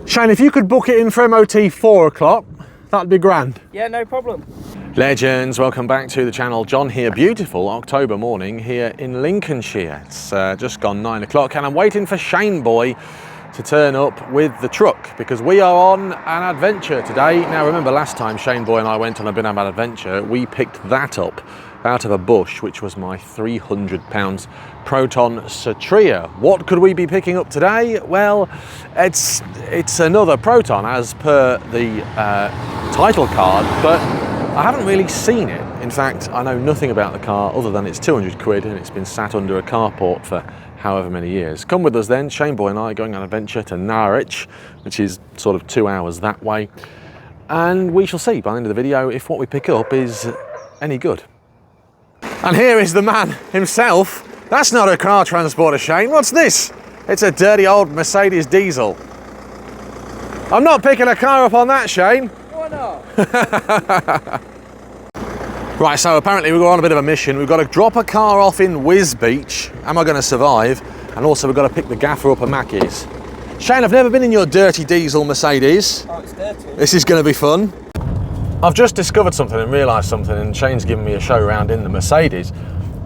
Shane, if you could book it in for MOT 4 o'clock, that'd be grand. Yeah, no problem. Legends, welcome back to the channel. John here, beautiful October morning here in Lincolnshire. It's just gone 9 o'clock and I'm waiting for Shane Boy to turn up with the truck because we are on an adventure today. Now remember last time Shane Boy and I went on a bit of an adventure, we picked that up out of a bush, which was my 300 pounds Proton Satria. What could we be picking up today? Well, it's another Proton as per the title card, but I haven't really seen it. In fact, I know nothing about the car other than it's 200 quid and it's been sat under a carport for however many years. Come with us then, Shane Boy and I are going on an adventure to Norwich, which is sort of 2 hours that way. And we shall see by the end of the video if what we pick up is any good. And here is the man himself. That's not a car transporter, Shane. What's this? It's a dirty old Mercedes diesel. I'm not picking a car up on that, Shane. Why not? Right, so apparently we've got on a bit of a mission. We've got to drop a car off in Wisbeach. Am I going to survive? And also we've got to pick the gaffer up at Mackey's. Shane, I've never been in your dirty diesel Mercedes. Oh, it's dirty. This is going to be fun. I've just discovered something and realised something, and Shane's given me a show around in the Mercedes.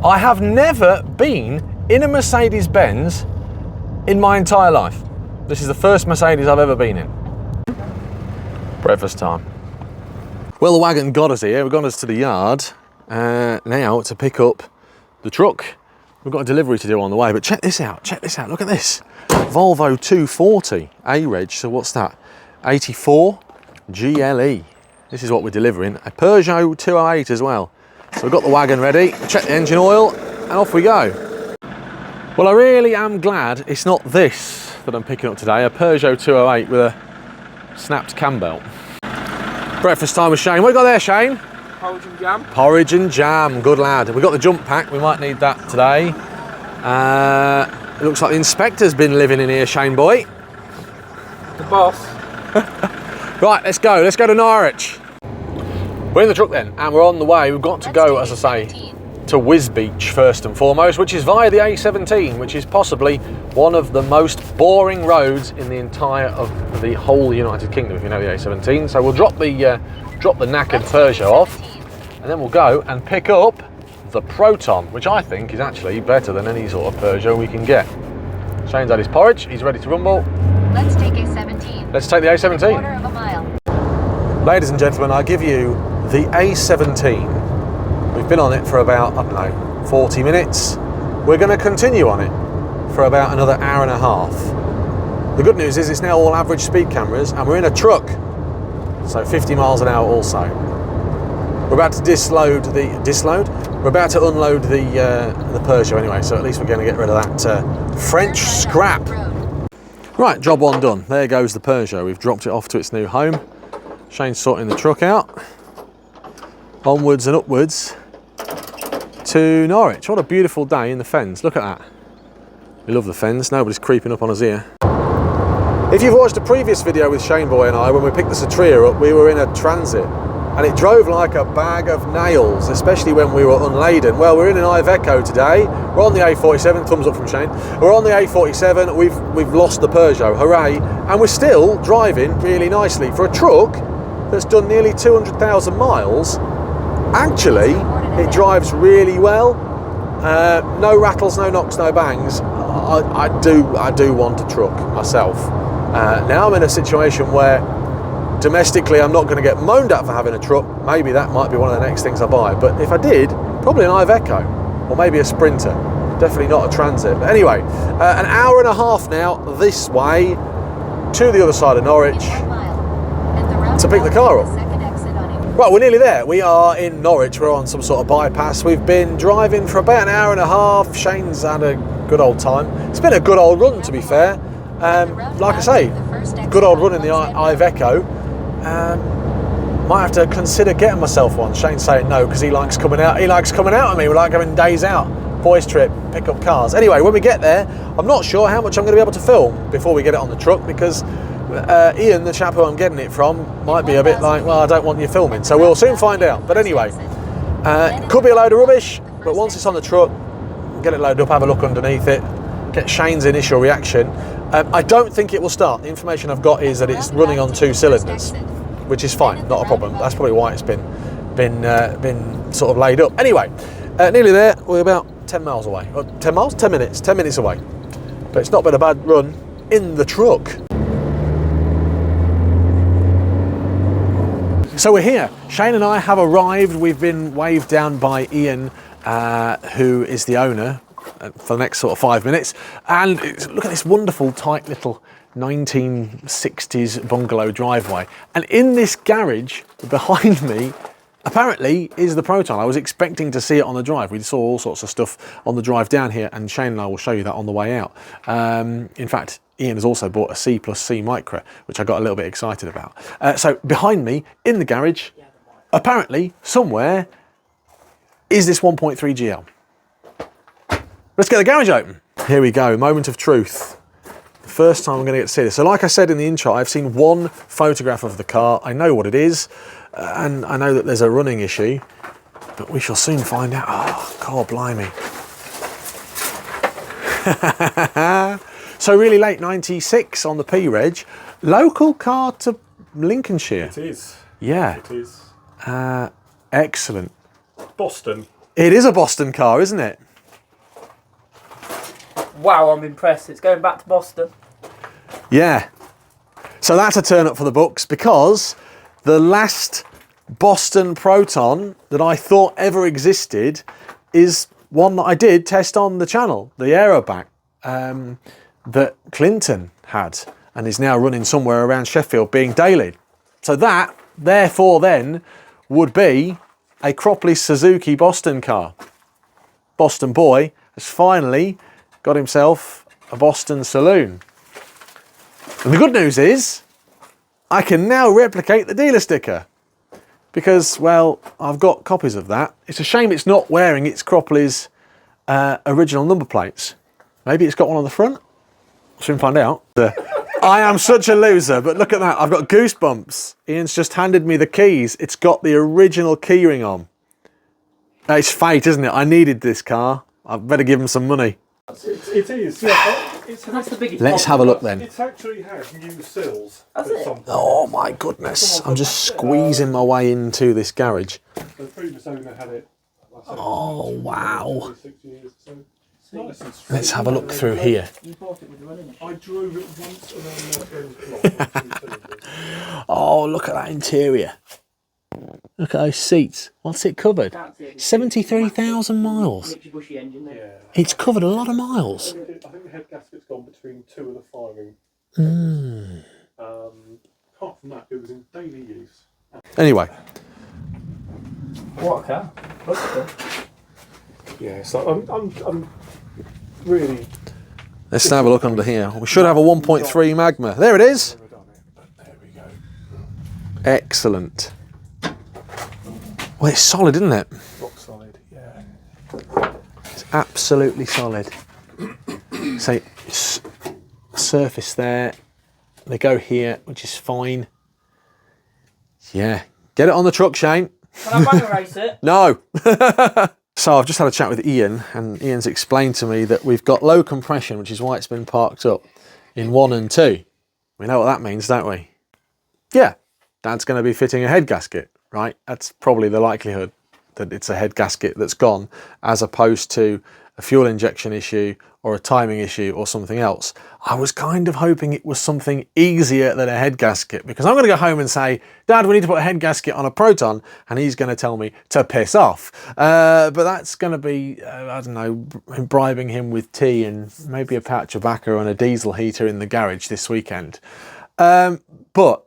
I have never been in a Mercedes-Benz in my entire life. This is the first Mercedes I've ever been in. Breakfast time. Well, the wagon got us here. We've got us to the yard now to pick up the truck. We've got a delivery to do on the way, but check this out, look at this. Volvo 240 A-Reg, so what's that? 84 GLE. This is what we're delivering. A Peugeot 208 as well. So we've got the wagon ready, check the engine oil, and off we go. Well, I really am glad it's not this that I'm picking up today, a Peugeot 208 with a snapped cam belt. Breakfast time with Shane. What you got there, Shane? Porridge and jam. Porridge and jam, good lad. We've got the jump pack, we might need that today. It looks like the inspector's been living in here, Shane Boy. The boss. Right, let's go to Norwich. We're in the truck then, and we're on the way. We've got to go, as I say, to Wisbeach first and foremost, which is via the A17, which is possibly one of the most boring roads in the entire of the whole United Kingdom, if you know the A17. So we'll drop the knackered Peugeot off, and then we'll go and pick up the Proton, which I think is actually better than any sort of Peugeot we can get. Shane's had his porridge, he's ready to rumble. Let's take A17. Let's take the A17. Quarter of a mile. Ladies and gentlemen, I give you the A17. We've been on it for about, I don't know, 40 minutes. We're going to continue on it for about another hour and a half. The good news is it's now all average speed cameras and we're in a truck. So 50 miles an hour also. We're about to We're about to unload the Peugeot anyway, so at least we're going to get rid of that French scrap. Right, job one done. There goes the Peugeot. We've dropped it off to its new home. Shane's sorting the truck out. Onwards and upwards to Norwich. What a beautiful day in the fens. Look at that. We love the fens. Nobody's creeping up on us here. If you've watched a previous video with Shane Boy and I, when we picked the Satria up, we were in a Transit. And it drove like a bag of nails, especially when we were unladen. Well, we're in an Iveco today. We're on the A47, thumbs up from Shane. We're on the A47, we've lost the Peugeot, hooray. And we're still driving really nicely. For a truck that's done nearly 200,000 miles, actually, it drives really well. No rattles, no knocks, no bangs. I do want a truck myself. Now I'm in a situation where domestically, I'm not going to get moaned at for having a truck. Maybe that might be one of the next things I buy. But if I did, probably an Iveco or maybe a Sprinter. Definitely not a Transit. But anyway, an hour and a half now this way to the other side of Norwich to pick the car up. Right, we're nearly there. We are in Norwich. We're on some sort of bypass. We've been driving for about an hour and a half. Shane's had a good old time. It's been a good old run, to be fair. Like I say, good old run in the Iveco. Might have to consider getting myself one. Shane's saying no because he likes coming out. He likes coming out with me. We like having days out, boys trip, pick up cars. Anyway, when we get there, I'm not sure how much I'm going to be able to film before we get it on the truck because Ian, the chap who I'm getting it from, might be a bit like, well, I don't want you filming. So we'll soon find out. But anyway, could be a load of rubbish. But once it's on the truck, get it loaded up, have a look underneath it, get Shane's initial reaction. I don't think it will start. The information I've got is that it's running on 2 cylinders, which is fine, not a problem. That's probably why it's been sort of laid up. Anyway, nearly there. We're about 10 miles away. 10 miles? 10 minutes. 10 minutes away. But it's not been a bad run in the truck. So we're here. Shane and I have arrived. We've been waved down by Ian, who is the owner, for the next sort of 5 minutes. And look at this wonderful, tight little 1960s bungalow driveway. And in this garage behind me, apparently, is the Proton. I was expecting to see it on the drive. We saw all sorts of stuff on the drive down here, and Shane and I will show you that on the way out. In fact, Ian has also bought a C+C Micra, which I got a little bit excited about. So behind me, in the garage, apparently, somewhere, is this 1.3 GL. Let's get the garage open. Here we go, moment of truth. The first time I'm going to get to see this. So like I said in the intro, I've seen one photograph of the car. I know what it is. And I know that there's a running issue, but we shall soon find out. Oh, God blimey. So really late 96 on the P-Reg. Local car to Lincolnshire. It is. Yeah. It is. Excellent. Boston. It is a Boston car, isn't it? Wow, I'm impressed. It's going back to Boston. Yeah. So that's a turn up for the books, because the last Boston Proton that I thought ever existed is one that I did test on the channel, the Aeroback, that Clinton had and is now running somewhere around Sheffield being dailied. So that, therefore then, would be a Cropley Suzuki Boston car. Boston boy has finally got himself a Boston saloon. And the good news is, I can now replicate the dealer sticker, because, well, I've got copies of that. It's a shame it's not wearing its Cropley's original number plates. Maybe it's got one on the front? Soon find out. I am such a loser, but look at that. I've got goosebumps. Ian's just handed me the keys. It's got the original keyring on. It's fate, isn't it? I needed this car. I better give him some money. It is, yeah. That's the biggest Let's have a look then. It's actually had new sills. Has at it? some point. Oh my goodness. I'm just squeezing my way into this garage. The previous owner had it. Oh, wow. 6 years, so it's nice and straight. Let's have a look through here. You bought it with the running. I drove it once and then it was Oh, look at that interior. Look at those seats. What's it covered? 73,000 miles. Mitchy bushy engine there. Yeah. It's covered a lot of miles. I think the head gasket's gone between 2 of the firing. Apart from that, it was in daily use. Anyway, What a car. Looks good. Yeah, so I'm really let's have a look under here. We should have a 1.3 Magma. There it is. never done it, but there we go. Excellent. Well, it's solid, isn't it? Rock solid, yeah. It's absolutely solid. So, surface there. They go here, which is fine. Yeah. Get it on the truck, Shane. Can I bang race it? No. So I've just had a chat with Ian, and Ian's explained to me that we've got low compression, which is why it's been parked up in 1 and 2. We know what that means, don't we? Yeah. Dad's going to be fitting a head gasket, right? That's probably the likelihood that it's a head gasket that's gone, as opposed to a fuel injection issue or a timing issue or something else. I was kind of hoping it was something easier than a head gasket, because I'm going to go home and say, Dad, we need to put a head gasket on a Proton, and he's going to tell me to piss off. But that's going to be, I don't know, bribing him with tea and maybe a pouch of tobacco and a diesel heater in the garage this weekend. But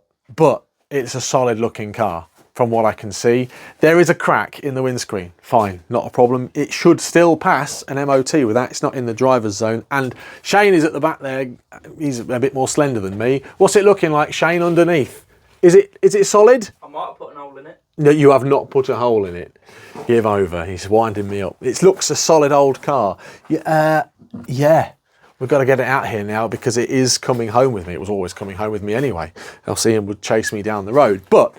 it's a solid looking car. From what I can see, there is a crack in the windscreen. Fine, not a problem. It should still pass an MOT with that. It's not in the driver's zone. And Shane is at the back there. He's a bit more slender than me. What's it looking like, Shane, underneath? Is it solid? I might have put an hole in it. No, you have not put a hole in it. Give over. He's winding me up. It looks a solid old car. Yeah. We've got to get it out here now, because it is coming home with me. It was always coming home with me anyway. Else Ian would chase me down the road. But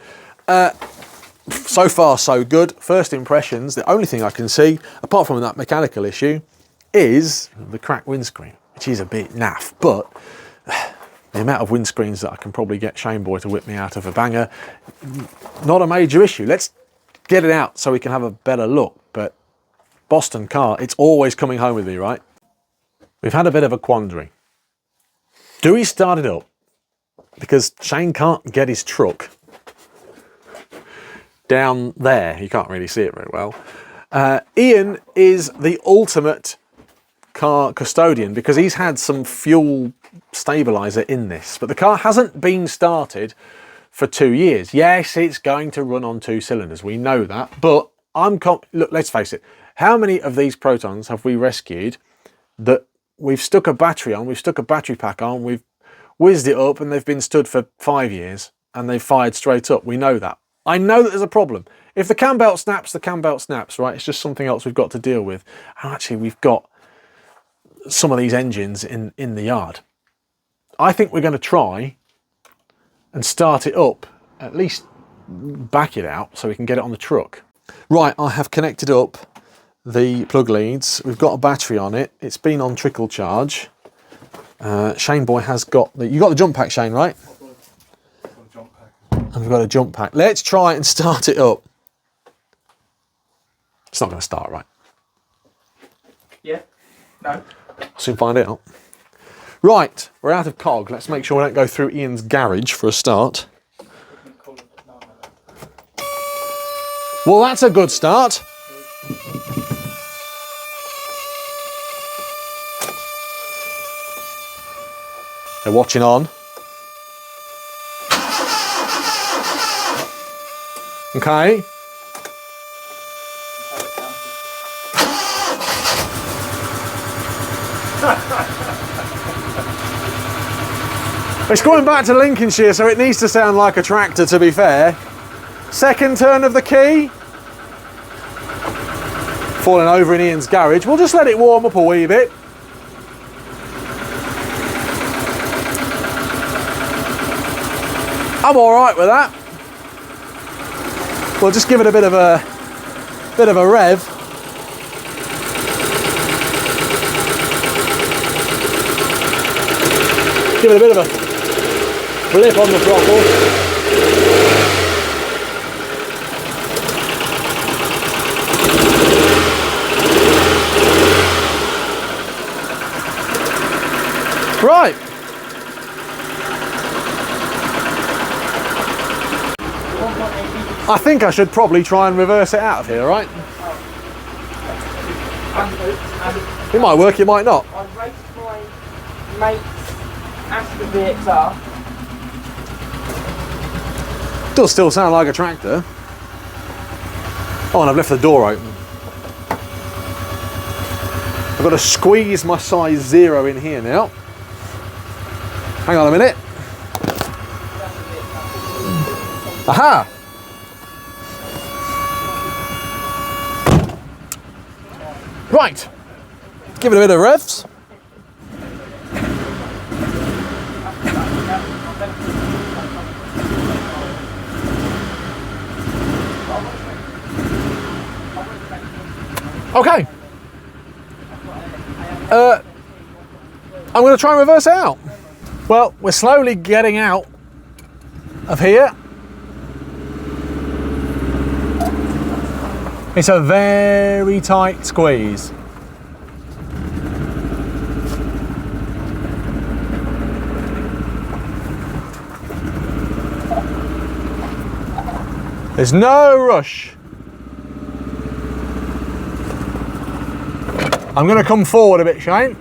so far so good. First impressions, the only thing I can see apart from that mechanical issue is the cracked windscreen, which is a bit naff, but the amount of windscreens that I can probably get Shane Boy to whip me out of a banger, not a major issue. Let's get it out so we can have a better look. But Boston car, it's always coming home with me, right? We've had a bit of a quandary. Do we start it up? Because Shane can't get his truck down there. You can't really see it very well. Ian is the ultimate car custodian because he's had some fuel stabilizer in this, but the car hasn't been started for 2 years. Yes, it's going to run on 2 cylinders. We know that, but look, let's face it. How many of these Protons have we rescued that we've stuck a battery on, we've stuck a battery pack on, we've whizzed it up and they've been stood for 5 years and they've fired straight up? We know that. I know that there's a problem. If the cam belt snaps, the cam belt snaps, right? It's just something else we've got to deal with. And actually, we've got some of these engines in the yard. I think we're going to try and start it up, at least back it out so we can get it on the truck. Right, I have connected up the plug leads. We've got a battery on it. It's been on trickle charge. Shane Boy has got you got the jump pack, Shane, right? And we've got a jump pack. Let's try and start it up. It's not going to start, right? Yeah. No. Soon find out. Right, we're out of cog. Let's make sure we don't go through Ian's garage for a start. Well, that's a good start. They're watching on. Okay. It's going back to Lincolnshire, so it needs to sound like a tractor, to be fair. Second turn of the key. Falling over in Ian's garage. We'll just let it warm up a wee bit. I'm all right with that. We'll just give it a bit of a rev. Give it a bit of a flip on the throttle. Right. I think I should probably try and reverse it out of here, right? It might work, it might not. I raced my mate's Aston VXR. Does still sound like a tractor. Oh, and I've left the door open. I've got to squeeze my size 0 in here now. Hang on a minute. Aha! Right, give it a bit of revs. Okay. I'm going to try and reverse it out. Well, we're slowly getting out of here. It's a very tight squeeze. There's no rush. I'm going to come forward a bit, Shane.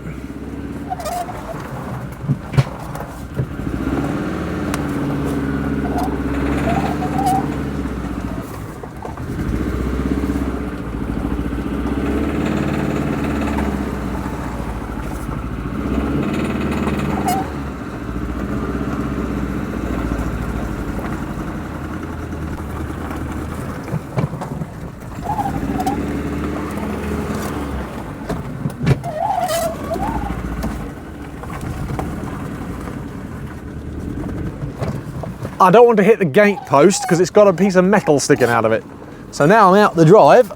I don't want to hit the gate post because it's got a piece of metal sticking out of it. So now I'm out the drive.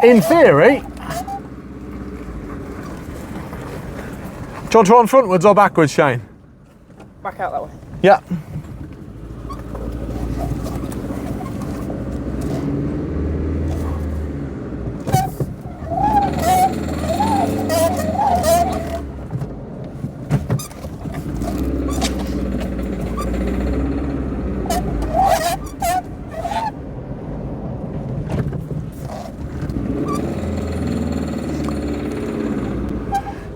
In theory, you want to run frontwards or backwards, Shane? Back out that way. Yeah.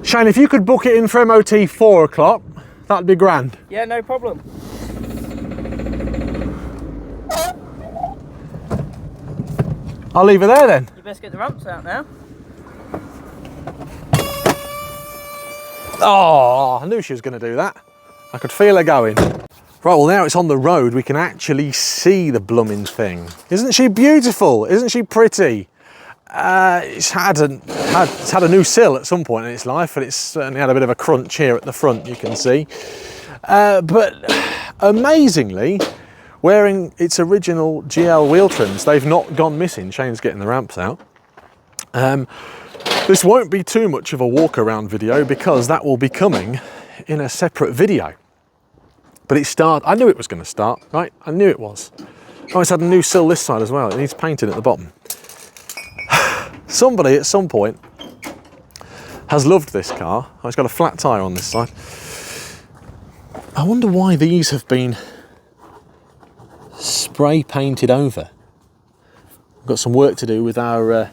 Shane, if you could book it in for MOT 4 o'clock, that'd be grand. Yeah, no problem. I'll leave her there then. You best get the ramps out now. Oh, I knew she was going to do that. I could feel her going. Right, well now it's on the road, we can actually see the blooming thing. Isn't she beautiful? Isn't she pretty? It's had a new sill at some point in its life, and it's certainly had a bit of a crunch here at the front, you can see. But amazingly, wearing its original GL wheel trims, they've not gone missing. Shane's getting the ramps out. This won't be too much of a walk around video because that will be coming in a separate video. But I knew it was going to start, right? I knew it was. Oh, it's had a new sill this side as well. It needs painting at the bottom. Somebody at some point has loved this car. Oh, it's got a flat tyre on this side. I wonder why these have been spray painted over. We've got some work to do with our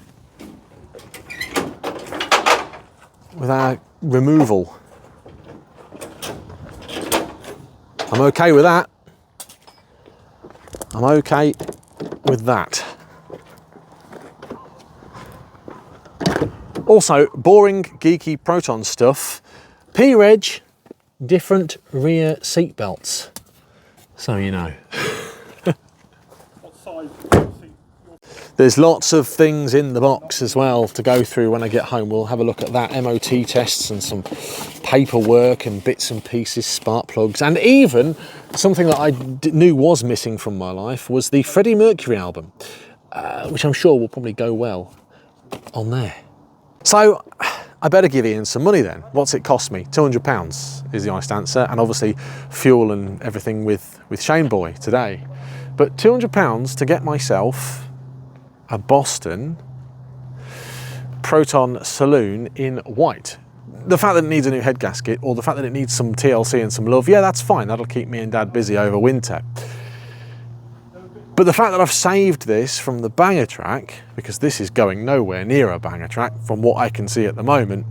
removal. I'm okay with that. I'm okay with that. Also, boring, geeky Proton stuff. P-Reg, different rear seat belts. So you know. What size? There's lots of things in the box as well to go through when I get home. We'll have a look at that, MOT tests and some paperwork and bits and pieces, spark plugs, and even something that I knew was missing from my life was the Freddie Mercury album, which I'm sure will probably go well on there. So I better give Ian some money then. What's it cost me? £200 is the honest answer, and obviously fuel and everything with Shane Boy today. But £200 to get myself a Boston Proton saloon in white. The fact that it needs a new head gasket, or the fact that it needs some TLC and some love, yeah, that's fine. That'll keep me and Dad busy over winter. But the fact that I've saved this from the banger track, because this is going nowhere near a banger track from what I can see at the moment,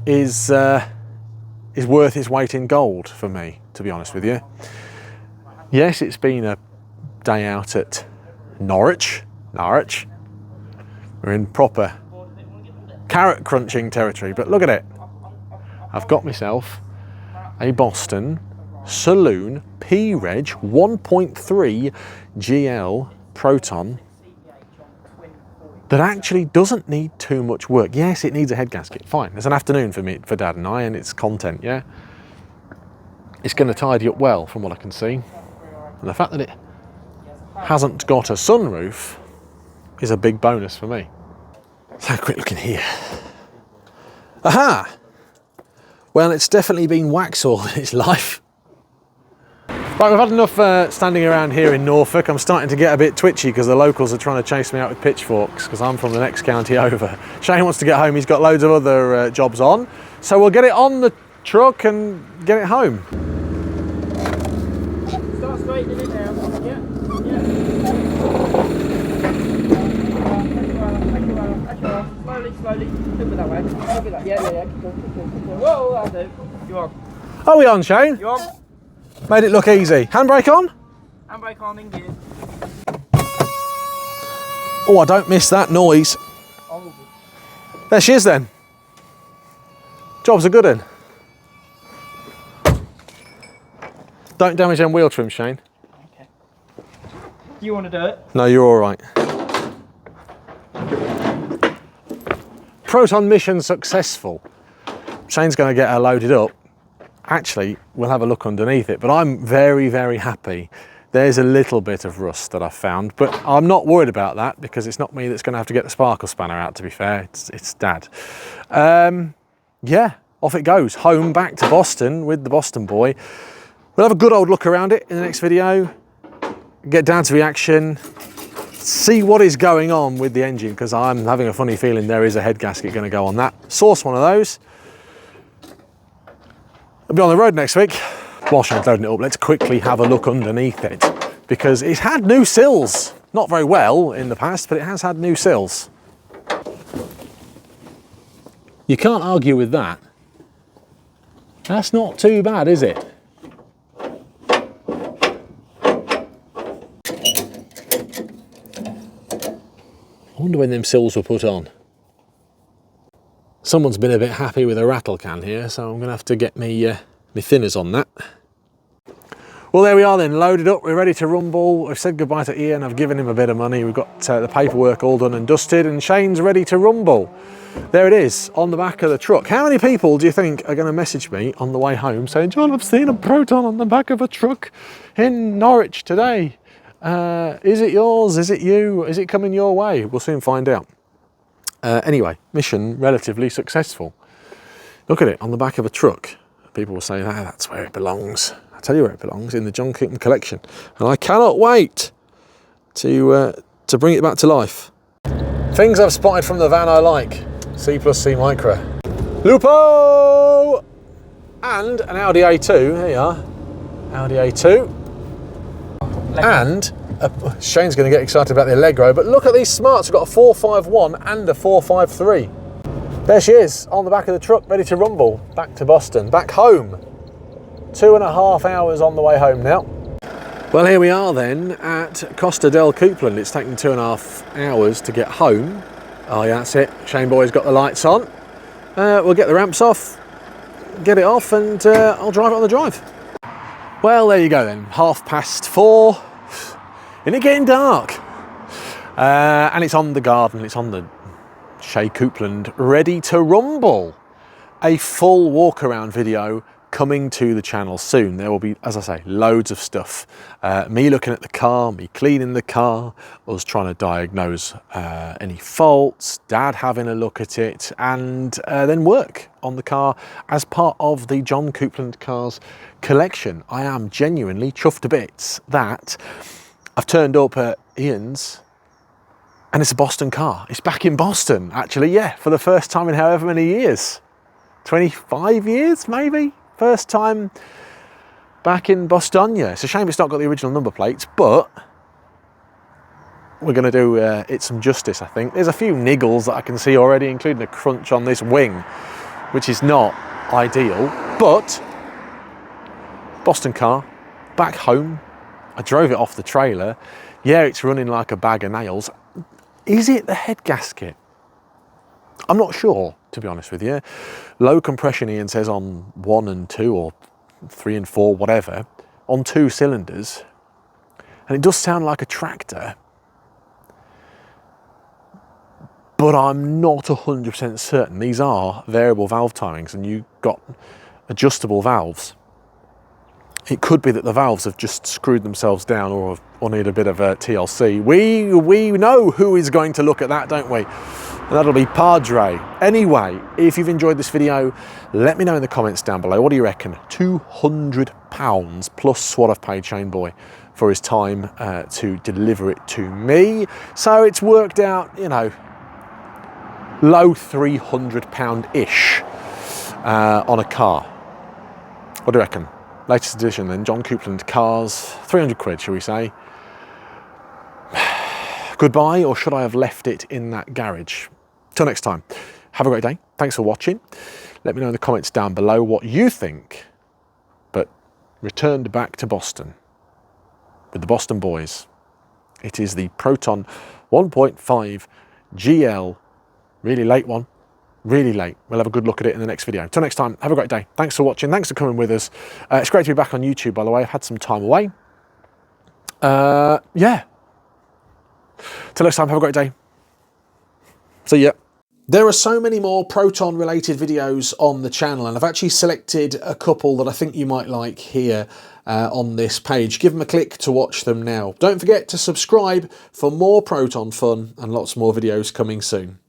is worth its weight in gold for me, to be honest with you. Yes, it's been a day out at Norwich. We're in proper carrot crunching territory, but look at it. I've got myself a Boston Saloon P-Reg 1.3 GL Proton that actually doesn't need too much work. Yes, it needs a head gasket, fine. It's an afternoon for Dad and I, and it's content, yeah? It's going to tidy up well from what I can see. And the fact that it hasn't got a sunroof is a big bonus for me. So quick look in here. Aha! Well, it's definitely been wax all in its life. Right, we've had enough standing around here in Norfolk. I'm starting to get a bit twitchy because the locals are trying to chase me out with pitchforks because I'm from the next county over. Shane wants to get home. He's got loads of other jobs on. So we'll get it on the truck and get it home. Start straightening it now. Yeah. Slowly. Look at that way. Look at that. Yeah. Keep going. Whoa, that'll do. You on? Are we on, Shane? You on? Made it look easy. Handbrake on? Handbrake on in gear. Oh, I don't miss that noise. Oh. There she is then. Job's a good one. Don't damage them wheel trims, Shane. Okay. Do you want to do it? No, you're all right. Proton mission successful. Shane's going to get her loaded up. Actually, we'll have a look underneath it, but I'm very, very happy. There's a little bit of rust that I've found, but I'm not worried about that because it's not me that's going to have to get the sparkle spanner out, to be fair. It's Dad. Yeah, off it goes. Home, back to Boston with the Boston boy. We'll have a good old look around it in the next video. Get Dad's reaction. See what is going on with the engine, because I'm having a funny feeling there is a head gasket going to go on that. Source one of those. I'll be on the road next week. While Shane's loading it up, let's quickly have a look underneath it, because it's had new sills. Not very well in the past, but it has had new sills. You can't argue with that. That's not too bad, is it? I wonder when them sills were put on. Someone's been a bit happy with a rattle can here, so I'm going to have to get me thinners on that. Well, there we are then, loaded up, we're ready to rumble. I've said goodbye to Ian, I've given him a bit of money, we've got the paperwork all done and dusted, and Shane's ready to rumble. There it is, on the back of the truck. How many people do you think are going to message me on the way home saying, John, I've seen a Proton on the back of a truck in Norwich today. Is it yours? Is it you? Is it coming your way? We'll soon find out. Anyway, mission relatively successful. Look at it, on the back of a truck. People will say, ah, that's where it belongs. I'll tell you where it belongs, in the John Coupland collection. And I cannot wait to bring it back to life. Things I've spotted from the van I like. C plus C Micra. Lupo! And an Audi A2, there you are. Audi A2. And Shane's going to get excited about the Allegro, but look at these smarts. We've got a 451 and a 453. There she is, on the back of the truck, ready to rumble. Back to Boston, back home. 2.5 hours on the way home now. Well, here we are then at Costa del Coupland. It's taken 2.5 hours to get home. Oh yeah, that's it. Shane boy's got the lights on. We'll get the ramps off, get it off, and I'll drive it on the drive. Well, there you go then, 4:30. Isn't it getting dark? And it's on the garden, it's on the Shea Coupland, ready to rumble. A full walk around video coming to the channel soon. There will be, as I say, loads of stuff. Me looking at the car, me cleaning the car, us trying to diagnose any faults, Dad having a look at it, and then work on the car as part of the John Coupland Cars collection. I am genuinely chuffed to bits that I've turned up at Ian's and it's a Boston car. It's back in Boston, actually, yeah, for the first time in however many years. 25 years, maybe? First time back in Bostonia. It's a shame it's not got the original number plates, but we're going to do it some justice, I think. There's a few niggles that I can see already, including a crunch on this wing, which is not ideal, but Boston car, back home. I drove it off the trailer. Yeah, it's running like a bag of nails. Is it the head gasket? I'm not sure, to be honest with you. Low compression, Ian says, on 1 and 2 or 3 and 4, whatever, on 2 cylinders. And it does sound like a tractor, but I'm not 100% certain. These are variable valve timings and you've got adjustable valves. It could be that the valves have just screwed themselves down or need a bit of a TLC. We know who is going to look at that, don't we? And that'll be Padre. Anyway, if you've enjoyed this video, let me know in the comments down below. What do you reckon? £200 plus what I've paid Shane Boy for his time to deliver it to me. So it's worked out, you know, low £300-ish on a car. What do you reckon? Latest edition then, John Coupland Cars, 300 quid, shall we say. Goodbye, or should I have left it in that garage? Till next time, have a great day. Thanks for watching. Let me know in the comments down below what you think. But returned back to Boston with the Boston boys. It is the Proton 1.5 GL, really late one. Really late. We'll have a good look at it in the next video. Till next time, have a great day. Thanks for watching. Thanks for coming with us. It's great to be back on YouTube, by the way. I've had some time away. Yeah. Till next time, have a great day. See ya. There are so many more Proton related videos on the channel, and I've actually selected a couple that I think you might like here on this page. Give them a click to watch them now. Don't forget to subscribe for more Proton fun and lots more videos coming soon.